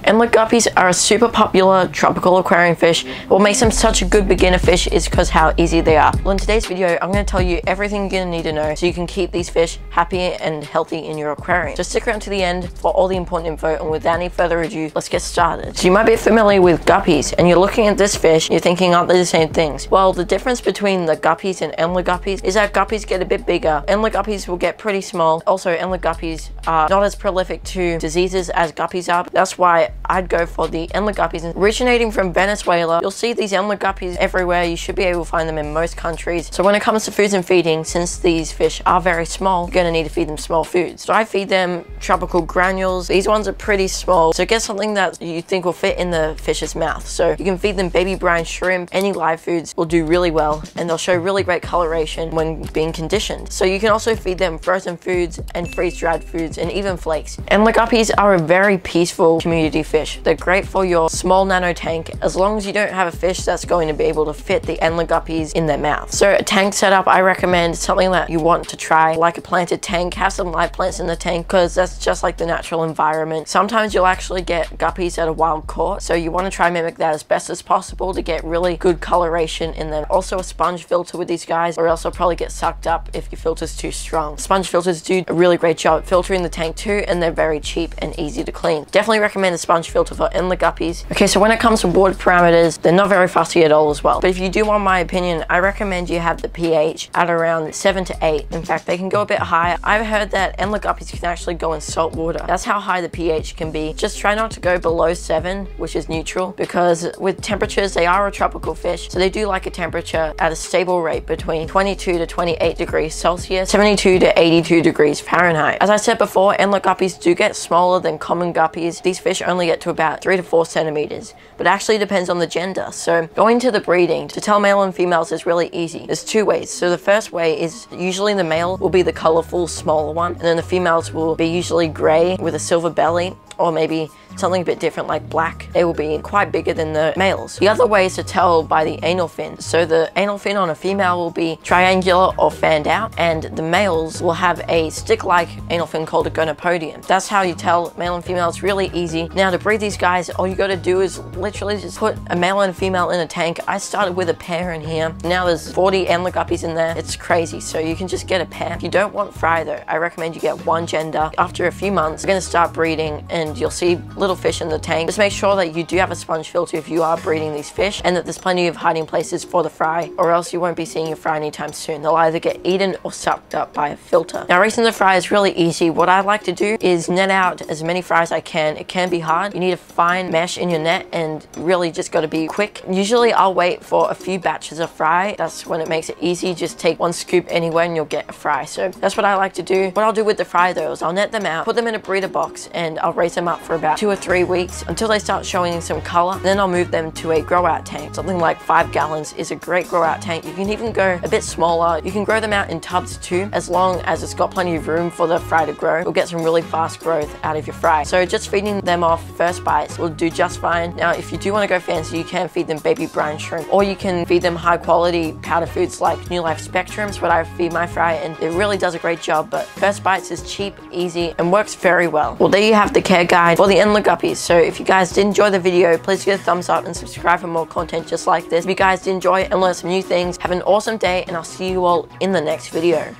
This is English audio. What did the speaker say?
Endler Guppies are a super popular tropical aquarium fish. What makes them such a good beginner fish is because how easy they are. Well, in today's video, I'm going to tell you everything you're going to need to know so you can keep these fish happy and healthy in your aquarium. Just stick around to the end for all the important info, and without any further ado, let's get started. So you might be familiar with guppies, and you're looking at this fish, you're thinking, aren't they the same things? Well, the difference between the guppies and Endler Guppies is that guppies get a bit bigger. Endler Guppies will get pretty small. Also, Endler Guppies are not as prolific to diseases as guppies are. That's why I'd go for the Endler Guppies. Originating from Venezuela, you'll see these Endler Guppies everywhere. You should be able to find them in most countries. So when it comes to foods and feeding, since these fish are very small, you're going to need to feed them small foods. So I feed them tropical granules. These ones are pretty small, so get something that you think will fit in the fish's mouth. So you can feed them baby brine shrimp. Any live foods will do really well, and they'll show really great coloration when being conditioned. So you can also feed them frozen foods and freeze-dried foods and even flakes. Endler Guppies are a very peaceful community fish. They're great for your small nano tank as long as you don't have a fish that's going to be able to fit the Endler Guppies in their mouth. So a tank setup, I recommend something that you want to try, like a planted tank. Have some live plants in the tank because that's just like the natural environment. Sometimes you'll actually get guppies that are wild caught, so you want to try and mimic that as best as possible to get really good coloration in them. Also a sponge filter with these guys, or else they'll probably get sucked up if your filter's too strong. Sponge filters do a really great job at filtering the tank too, and they're very cheap and easy to clean. Definitely recommend a sponge filter for Endler Guppies. Okay, so when it comes to water parameters, they're not very fussy at all as well. But if you do want my opinion, I recommend you have the pH at around 7 to 8. In fact, they can go a bit higher. I've heard that Endler Guppies can actually go in salt water. That's how high the pH can be. Just try not to go below 7, which is neutral, because with temperatures, they are a tropical fish, so they do like a temperature at a stable rate between 22 to 28 degrees Celsius, 72 to 82 degrees Fahrenheit. As I said before, Endler Guppies do get smaller than common guppies. These fish only get to about 3 to 4 centimeters, but actually depends on the gender. So going to the breeding, to tell male and females is really easy. There's two ways. So the first way is usually the male will be the colorful, smaller one, and then the females will be usually gray with a silver belly, or maybe something a bit different like black. They will be quite bigger than the males. The other way is to tell by the anal fin. So the anal fin on a female will be triangular or fanned out, and the males will have a stick-like anal fin called a gonopodium. That's how you tell male and female. It's really easy. Now to breed these guys, all you got to do is literally just put a male and a female in a tank. I started with a pair in here. Now there's 40 Endler Guppies in there. It's crazy. So you can just get a pair. If you don't want fry though, I recommend you get one gender. After a few months, you're going to start breeding and you'll see little fish in the tank. Just make sure that you do have a sponge filter if you are breeding these fish, and that there's plenty of hiding places for the fry, or else you won't be seeing your fry anytime soon. They'll either get eaten or sucked up by a filter. Now raising the fry is really easy. What I like to do is net out as many fries as I can. It can be hard. You need a fine mesh in your net and really just got to be quick. Usually I'll wait for a few batches of fry. That's when it makes it easy. Just take one scoop anywhere and you'll get a fry. So that's what I like to do. What I'll do with the fry though is I'll net them out, put them in a breeder box, and I'll raise them up for about 2 or 3 weeks until they start showing some color. Then I'll move them to a grow out tank. Something like 5 gallons is a great grow out tank. You can even go a bit smaller. You can grow them out in tubs too, as long as it's got plenty of room for the fry to grow. You'll get some really fast growth out of your fry. So just feeding them off first bites will do just fine. Now if you do want to go fancy, you can feed them baby brine shrimp, or you can feed them high quality powder foods like New Life Spectrums, what I feed my fry, and it really does a great job. But first bites is cheap, easy, and works very well. Well, there you have the care guide for the Endler Guppies. So if you guys did enjoy the video, please give it a thumbs up and subscribe for more content just like this. If you guys did enjoy it and learn some new things, have an awesome day, and I'll see you all in the next video.